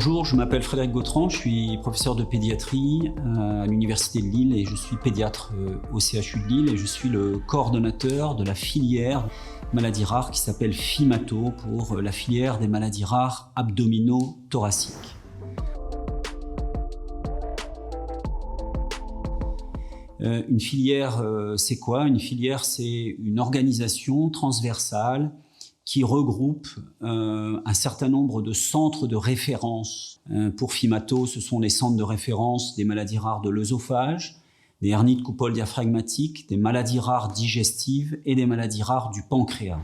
Bonjour, je m'appelle Frédéric Gautran, je suis professeur de pédiatrie à l'Université de Lille et je suis pédiatre au CHU de Lille et je suis le coordonnateur de la filière maladies rares qui s'appelle FIMATO pour la filière des maladies rares abdominothoraciques. Une filière, c'est quoi? Une filière, c'est une organisation transversale qui regroupe un certain nombre de centres de référence. Pour FIMATO, ce sont les centres de référence des maladies rares de l'œsophage, des hernies de coupole diaphragmatique, des maladies rares digestives et des maladies rares du pancréas.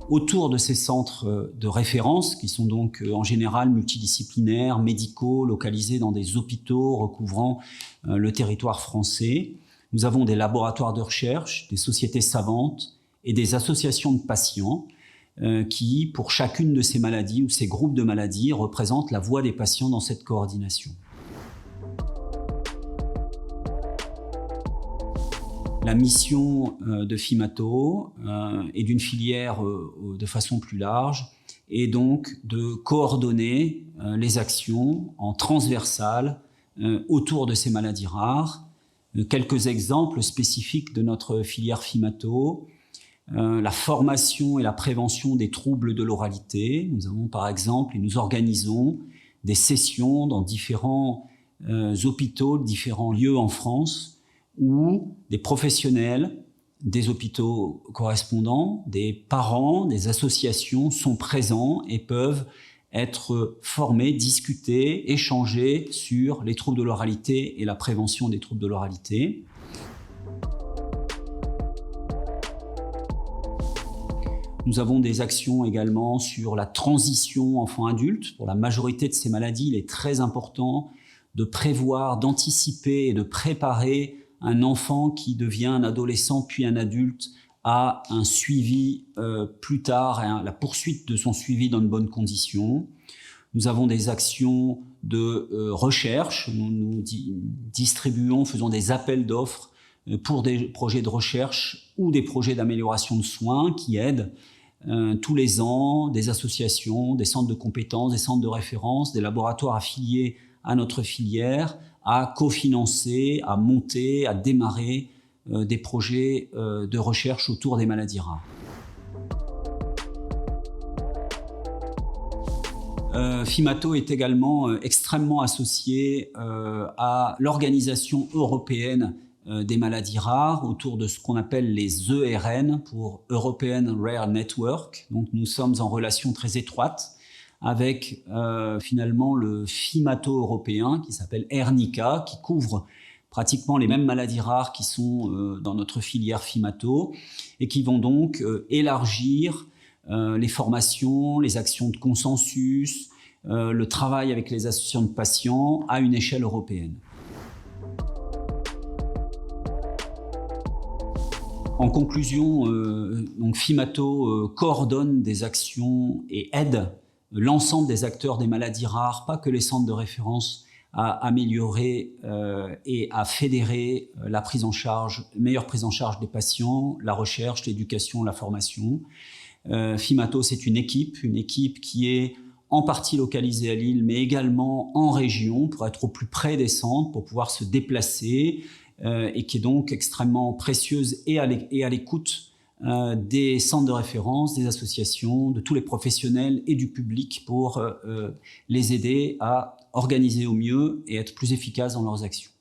Autour de ces centres de référence, qui sont donc en général multidisciplinaires, médicaux, localisés dans des hôpitaux recouvrant le territoire français, nous avons des laboratoires de recherche, des sociétés savantes et des associations de patients qui, pour chacune de ces maladies ou ces groupes de maladies, représentent la voix des patients dans cette coordination. La mission de FIMATO et d'une filière de façon plus large est donc de coordonner les actions en transversale autour de ces maladies rares. Quelques exemples spécifiques de notre filière FIMATO, la formation et la prévention des troubles de l'oralité. Nous avons par exemple, et nous organisons des sessions dans différents hôpitaux, différents lieux en France, où des professionnels des hôpitaux correspondants, des parents, des associations sont présents et peuvent être formés, discuter, échanger sur les troubles de l'oralité et la prévention des troubles de l'oralité. Nous avons des actions également sur la transition enfant-adulte. Pour la majorité de ces maladies, il est très important de prévoir, d'anticiper et de préparer un enfant qui devient un adolescent puis un adulte à un suivi plus tard, à la poursuite de son suivi dans de bonnes conditions. Nous avons des actions de recherche. Nous distribuons, faisons des appels d'offres pour des projets de recherche ou des projets d'amélioration de soins qui aident tous les ans des associations, des centres de compétences, des centres de référence, des laboratoires affiliés à notre filière à cofinancer, à monter, à démarrer des projets de recherche autour des maladies rares. FIMATO est également extrêmement associé à l'organisation européenne des maladies rares autour de ce qu'on appelle les ERN pour European Rare Network. Donc nous sommes en relation très étroite avec finalement le FIMATO européen qui s'appelle ERNICA, qui couvre pratiquement les mêmes maladies rares qui sont dans notre filière FIMATO et qui vont donc élargir les formations, les actions de consensus, le travail avec les associations de patients à une échelle européenne. En conclusion, donc FIMATO coordonne des actions et aide l'ensemble des acteurs des maladies rares, pas que les centres de référence, à améliorer et à fédérer la prise en charge, meilleure prise en charge des patients, la recherche, l'éducation, la formation. FIMATO, c'est une équipe qui est en partie localisée à Lille, mais également en région pour être au plus près des centres, pour pouvoir se déplacer et qui est donc extrêmement précieuse et à l'écoute des centres de référence, des associations, de tous les professionnels et du public pour les aider à organiser au mieux et être plus efficaces dans leurs actions.